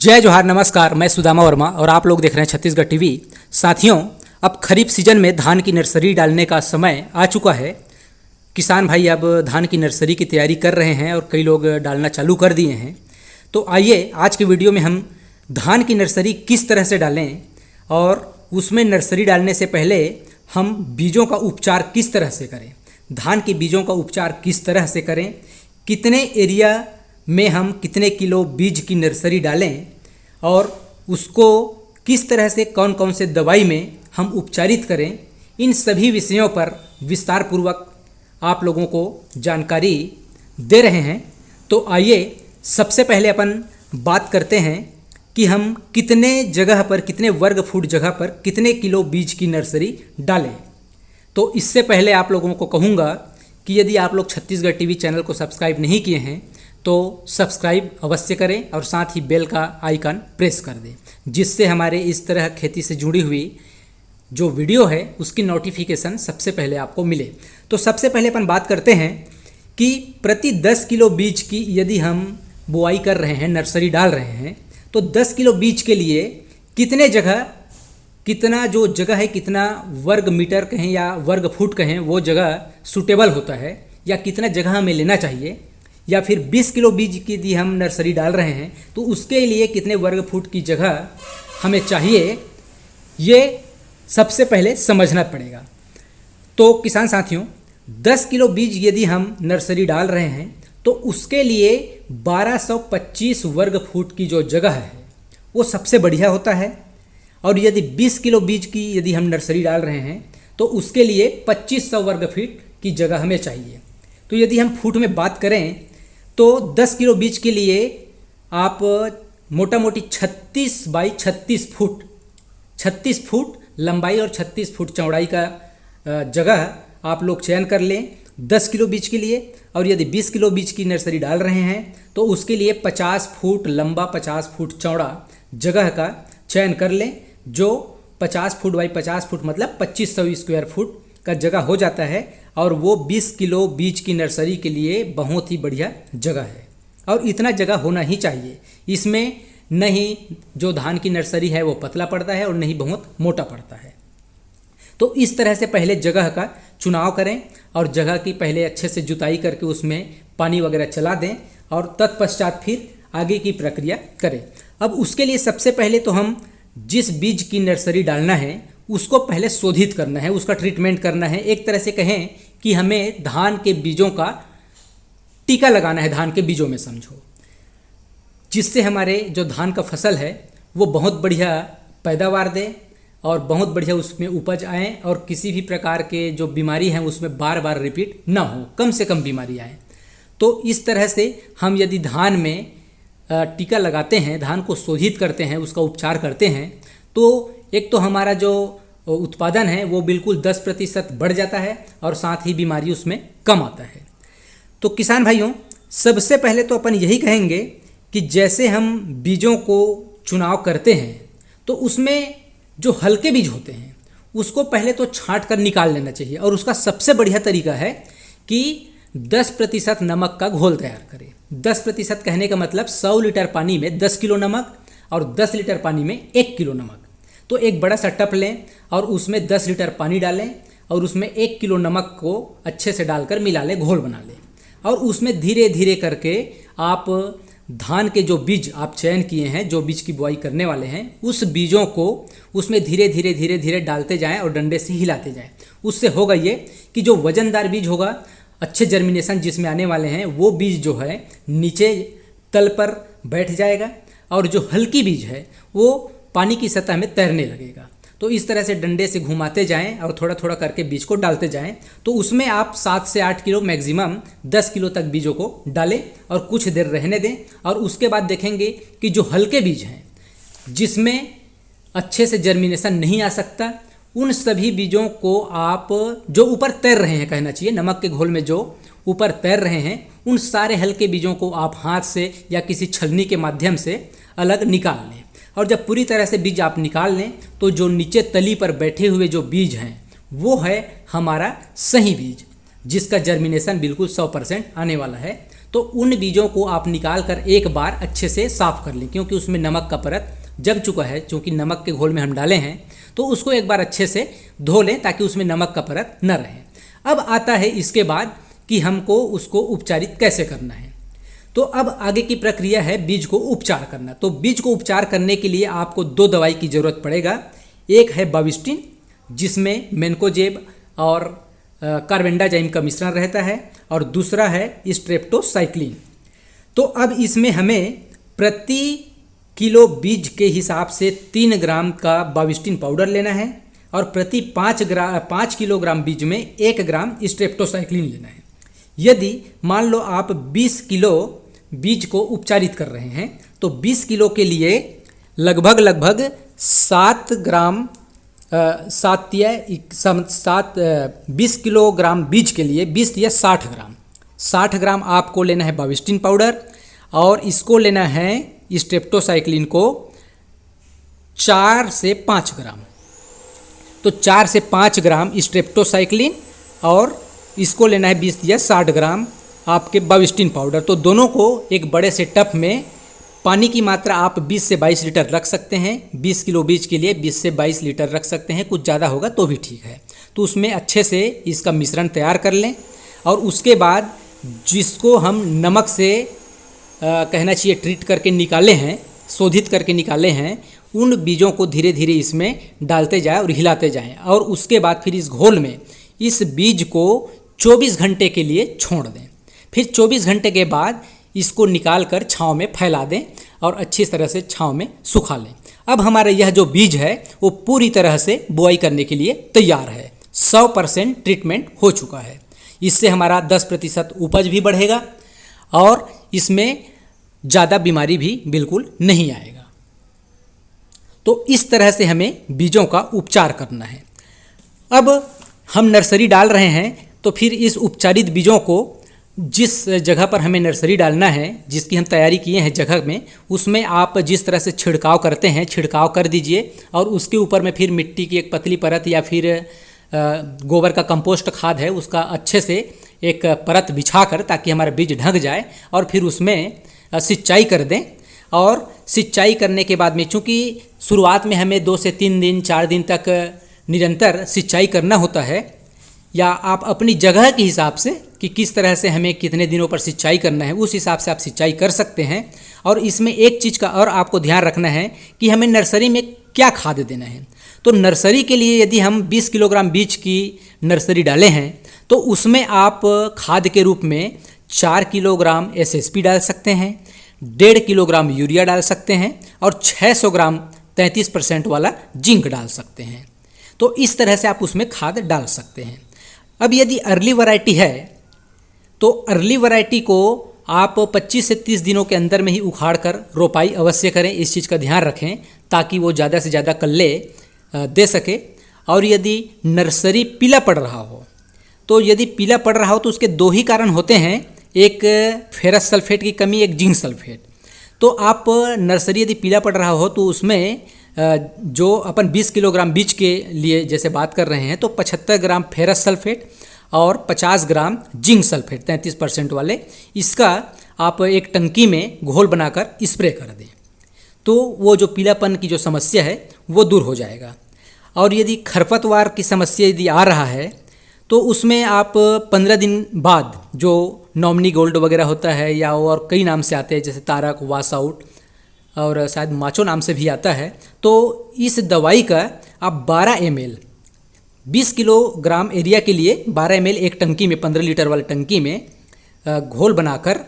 जय जोहार, नमस्कार। मैं सुदामा वर्मा और आप लोग देख रहे हैं छत्तीसगढ़ टीवी। साथियों, अब खरीफ सीजन में धान की नर्सरी डालने का समय आ चुका है। किसान भाई अब धान की नर्सरी की तैयारी कर रहे हैं और कई लोग डालना चालू कर दिए हैं। तो आइए आज के वीडियो में हम धान की नर्सरी किस तरह से डालें और उसमें नर्सरी डालने से पहले हम बीजों का उपचार किस तरह से करें, धान के बीजों का उपचार किस तरह से करें, कितने एरिया में हम कितने किलो बीज की नर्सरी डालें और उसको किस तरह से कौन कौन से दवाई में हम उपचारित करें, इन सभी विषयों पर विस्तार पूर्वक आप लोगों को जानकारी दे रहे हैं। तो आइए सबसे पहले अपन बात करते हैं कि हम कितने जगह पर, कितने वर्ग फुट जगह पर कितने किलो बीज की नर्सरी डालें। तो इससे पहले आप लोगों को कहूँगा कि यदि आप लोग छत्तीसगढ़ टीवी चैनल को सब्सक्राइब नहीं किए हैं तो सब्सक्राइब अवश्य करें और साथ ही बेल का आइकन प्रेस कर दें, जिससे हमारे इस तरह खेती से जुड़ी हुई जो वीडियो है उसकी नोटिफिकेशन सबसे पहले आपको मिले। तो सबसे पहले अपन बात करते हैं कि प्रति 10 किलो बीज की यदि हम बुआई कर रहे हैं, नर्सरी डाल रहे हैं, तो 10 किलो बीज के लिए कितने जगह, कितना जो जगह है, कितना वर्ग मीटर कहें या वर्ग फुट कहें, वो जगह सूटेबल होता है, या कितना जगह हमें लेना चाहिए, या फिर 20 किलो बीज की यदि हम नर्सरी डाल रहे हैं तो उसके लिए कितने वर्ग फुट की जगह हमें चाहिए, ये सबसे पहले समझना पड़ेगा। तो किसान साथियों, 10 किलो बीज यदि हम नर्सरी डाल रहे हैं तो उसके लिए 1225 वर्ग फुट की जो जगह है वो सबसे बढ़िया होता है। और यदि 20 किलो बीज की यदि हम नर्सरी डाल रहे हैं तो उसके लिए 2500 वर्ग फीट की जगह हमें चाहिए। तो यदि हम फुट में बात करें तो 10 किलो बीज के लिए आप मोटा मोटी 36 बाई 36 फुट लंबाई और 36 फुट चौड़ाई का जगह आप लोग चयन कर लें 10 किलो बीज के लिए। और यदि 20 किलो बीज की नर्सरी डाल रहे हैं तो उसके लिए 50 फुट लंबा 50 फुट चौड़ा जगह का चयन कर लें, जो 50 फुट बाई 50 फुट मतलब 2500 स्क्वायर फुट का जगह हो जाता है। और वो 20 किलो बीज की नर्सरी के लिए बहुत ही बढ़िया जगह है और इतना जगह होना ही चाहिए। इसमें नहीं जो धान की नर्सरी है वो पतला पड़ता है और नहीं बहुत मोटा पड़ता है। तो इस तरह से पहले जगह का चुनाव करें और जगह की पहले अच्छे से जुताई करके उसमें पानी वगैरह चला दें और तत्पश्चात फिर आगे की प्रक्रिया करें। अब उसके लिए सबसे पहले तो हम जिस बीज की नर्सरी डालना है उसको पहले शोधित करना है, उसका ट्रीटमेंट करना है। एक तरह से कहें कि हमें धान के बीजों का टीका लगाना है, धान के बीजों में समझो, जिससे हमारे जो धान का फसल है वो बहुत बढ़िया पैदावार दे और बहुत बढ़िया उसमें उपज आए और किसी भी प्रकार के जो बीमारी हैं उसमें बार बार रिपीट ना हो, कम से कम बीमारी आए। तो इस तरह से हम यदि धान में टीका लगाते हैं, धान को शोधित करते हैं, उसका उपचार करते हैं, तो एक तो हमारा जो उत्पादन है वो बिल्कुल 10% बढ़ जाता है और साथ ही बीमारी उसमें कम आता है। तो किसान भाइयों, सबसे पहले तो अपन यही कहेंगे कि जैसे हम बीजों को चुनाव करते हैं तो उसमें जो हल्के बीज होते हैं उसको पहले तो छांट कर निकाल लेना चाहिए। और उसका सबसे बढ़िया तरीका है कि 10% नमक का घोल तैयार करें। 10% कहने का मतलब 100 लीटर पानी में 10 किलो नमक और 10 लीटर पानी में 1 किलो नमक। तो एक बड़ा सा टप लें और उसमें 10 लीटर पानी डालें और उसमें 1 किलो नमक को अच्छे से डालकर मिला लें, घोल बना लें। और उसमें धीरे धीरे करके आप धान के जो बीज आप चयन किए हैं, जो बीज की बुआई करने वाले हैं, उस बीजों को उसमें धीरे धीरे डालते जाएं और डंडे से हिलाते जाएं। उससे होगा ये कि जो वजनदार बीज होगा, अच्छे जर्मिनेशन जिसमें आने वाले हैं, वो बीज जो है नीचे तल पर बैठ जाएगा और जो हल्की बीज है वो पानी की सतह में तैरने लगेगा। तो इस तरह से डंडे से घुमाते जाएं और थोड़ा थोड़ा करके बीज को डालते जाएं। तो उसमें आप 7 से 8 किलो, मैक्सिमम 10 किलो तक बीजों को डालें और कुछ देर रहने दें। और उसके बाद देखेंगे कि जो हल्के बीज हैं जिसमें अच्छे से जर्मिनेशन नहीं आ सकता, उन सभी बीजों को आप जो ऊपर तैर रहे हैं, कहना चाहिए नमक के घोल में जो ऊपर तैर रहे हैं, उन सारे हल्के बीजों को आप हाथ से या किसी छलनी के माध्यम से अलग निकाल लें। और जब पूरी तरह से बीज आप निकाल लें तो जो नीचे तली पर बैठे हुए जो बीज हैं वो है हमारा सही बीज, जिसका जर्मिनेशन बिल्कुल 100% आने वाला है। तो उन बीजों को आप निकाल कर एक बार अच्छे से साफ़ कर लें, क्योंकि उसमें नमक का परत जम चुका है। चूँकि नमक के घोल में हम डाले हैं तो उसको एक बार अच्छे से धो लें ताकि उसमें नमक का परत न रहे। अब आता है इसके बाद कि हमको उसको उपचारित कैसे करना है। तो अब आगे की प्रक्रिया है बीज को उपचार करना। तो बीज को उपचार करने के लिए आपको 2 दवाई की ज़रूरत पड़ेगा। एक है बाविस्टिन, जिसमें मेन्कोजेब और कार्बेंडाजाइम का मिश्रण रहता है, और दूसरा है स्ट्रेप्टोसाइक्लिन। तो अब इसमें हमें प्रति किलो बीज के हिसाब से 3 ग्राम का बाविस्टिन पाउडर लेना है, और प्रति 5 किलोग्राम बीज में 1 ग्राम स्ट्रेप्टोसाइक्लिन लेना है। यदि मान लो आप 20 किलो बीज को उपचारित कर रहे हैं तो 20 किलो के लिए लगभग 7 ग्राम 20 किलोग्राम बीज के लिए 20 या 60 ग्राम आपको लेना है बाविस्टिन पाउडर, और इसको लेना है स्ट्रेप्टोसाइक्लिन को 4 से 5 ग्राम। तो 4 से 5 ग्राम स्ट्रेप्टोसाइक्लिन और इसको लेना है 20 या 60 ग्राम आपके बाविस्टिन पाउडर। तो दोनों को एक बड़े से टब में, पानी की मात्रा आप 20 से 22 लीटर रख सकते हैं। 20 किलो बीज के लिए 20 से 22 लीटर रख सकते हैं, कुछ ज़्यादा होगा तो भी ठीक है। तो उसमें अच्छे से इसका मिश्रण तैयार कर लें, और उसके बाद जिसको हम नमक से कहना चाहिए ट्रीट करके निकाले हैं, शोधित करके निकाले हैं, उन बीजों को धीरे धीरे इसमें डालते जाएं और हिलाते जाएं। और उसके बाद फिर इस घोल में इस बीज को 24 घंटे के लिए छोड़ दें। फिर 24 घंटे के बाद इसको निकाल कर छाँव में फैला दें और अच्छी तरह से छाँव में सुखा लें। अब हमारा यह जो बीज है वो पूरी तरह से बुआई करने के लिए तैयार है। 100% ट्रीटमेंट हो चुका है। इससे हमारा 10% उपज भी बढ़ेगा और इसमें ज़्यादा बीमारी भी बिल्कुल नहीं आएगा। तो इस तरह से हमें बीजों का उपचार करना है। अब हम नर्सरी डाल रहे हैं तो फिर इस उपचारित बीजों को जिस जगह पर हमें नर्सरी डालना है, जिसकी हम तैयारी किए हैं जगह में, उसमें आप जिस तरह से छिड़काव करते हैं छिड़काव कर दीजिए, और उसके ऊपर में फिर मिट्टी की एक पतली परत या फिर गोबर का कंपोस्ट खाद है उसका अच्छे से एक परत बिछाकर, ताकि हमारा बीज ढक जाए, और फिर उसमें सिंचाई कर दें। और सिंचाई करने के बाद में, चूँकि शुरुआत में हमें 2 से 3 दिन 4 दिन तक निरंतर सिंचाई करना होता है, या आप अपनी जगह के हिसाब से कि किस तरह से हमें कितने दिनों पर सिंचाई करना है उस हिसाब से आप सिंचाई कर सकते हैं। और इसमें एक चीज़ का और आपको ध्यान रखना है कि हमें नर्सरी में क्या खाद देना है। तो नर्सरी के लिए यदि हम 20 किलोग्राम बीज की नर्सरी डाले हैं तो उसमें आप खाद के रूप में 4 किलोग्राम SSP डाल सकते हैं, 1.5 किलोग्राम यूरिया डाल सकते हैं, और 600 ग्राम 33% वाला जिंक डाल सकते हैं। तो इस तरह से आप उसमें खाद डाल सकते हैं। अब यदि अर्ली वैरायटी है तो अर्ली वैरायटी को आप 25 से 30 दिनों के अंदर में ही उखाड़ कर रोपाई अवश्य करें। इस चीज़ का ध्यान रखें ताकि वो ज़्यादा से ज़्यादा कल्ले दे सके। और यदि नर्सरी पीला पड़ रहा हो, तो यदि पीला पड़ रहा हो तो उसके 2 ही कारण होते हैं, एक फेरस सल्फेट की कमी, एक जिंक सल्फेट। तो आप नर्सरी यदि पीला पड़ रहा हो तो उसमें जो अपन 20 किलोग्राम बीज के लिए जैसे बात कर रहे हैं तो 75 ग्राम फेरस सल्फेट और 50 ग्राम जिंक सल्फेट 33% वाले, इसका आप एक टंकी में घोल बनाकर स्प्रे कर दें तो वो जो पीलापन की जो समस्या है वो दूर हो जाएगा। और यदि खरपतवार की समस्या यदि आ रहा है तो उसमें आप 15 दिन बाद जो नॉमनी गोल्ड वगैरह होता है, या और कई नाम से आते हैं जैसे तारक, वाश आउट और शायद माचो नाम से भी आता है, तो इस दवाई का आप 12 ml 20 किलोग्राम एरिया के लिए 12 ml एक टंकी में, 15 लीटर वाले टंकी में घोल बनाकर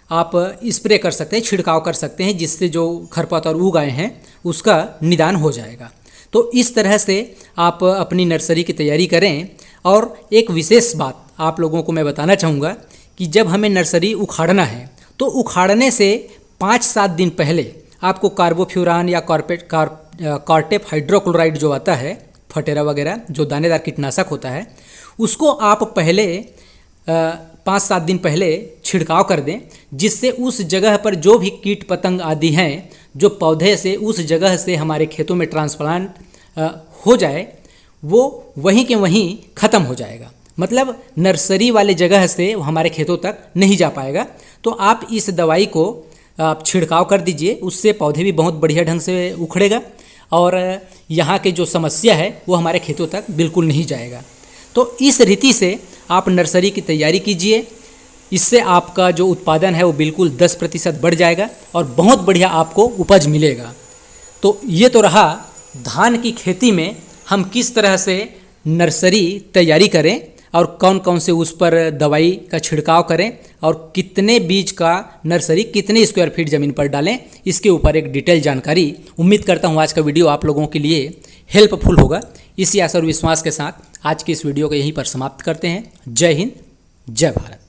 आप स्प्रे कर सकते हैं, छिड़काव कर सकते हैं, जिससे जो खरपतवार उग आए हैं उसका निदान हो जाएगा। तो इस तरह से आप अपनी नर्सरी की तैयारी करें। और एक विशेष बात आप लोगों को मैं बताना चाहूँगा कि जब हमें नर्सरी उखाड़ना है तो उखाड़ने से 5-7 दिन पहले आपको कार्बोफ्यूरान या कार्टेप हाइड्रोक्लोराइड जो आता है, फटेरा वगैरह जो दानेदार कीटनाशक होता है, उसको आप पहले 5-7 दिन पहले छिड़काव कर दें, जिससे उस जगह पर जो भी कीट पतंग आदि हैं जो पौधे से उस जगह से हमारे खेतों में ट्रांसप्लांट हो जाए, वो वहीं के वहीं ख़त्म हो जाएगा। मतलब नर्सरी वाले जगह से हमारे खेतों तक नहीं जा पाएगा। तो आप इस दवाई को आप छिड़काव कर दीजिए, उससे पौधे भी बहुत बढ़िया ढंग से उखड़ेगा और यहाँ के जो समस्या है वो हमारे खेतों तक बिल्कुल नहीं जाएगा। तो इस रीति से आप नर्सरी की तैयारी कीजिए, इससे आपका जो उत्पादन है वो बिल्कुल 10% बढ़ जाएगा और बहुत बढ़िया आपको उपज मिलेगा। तो ये तो रहा धान की खेती में हम किस तरह से नर्सरी तैयारी करें और कौन कौन से उस पर दवाई का छिड़काव करें और कितने बीज का नर्सरी कितने स्क्वायर फीट ज़मीन पर डालें, इसके ऊपर एक डिटेल जानकारी। उम्मीद करता हूँ आज का वीडियो आप लोगों के लिए हेल्पफुल होगा। इसी आशा और विश्वास के साथ आज की इस वीडियो को यहीं पर समाप्त करते हैं। जय हिंद, जय भारत।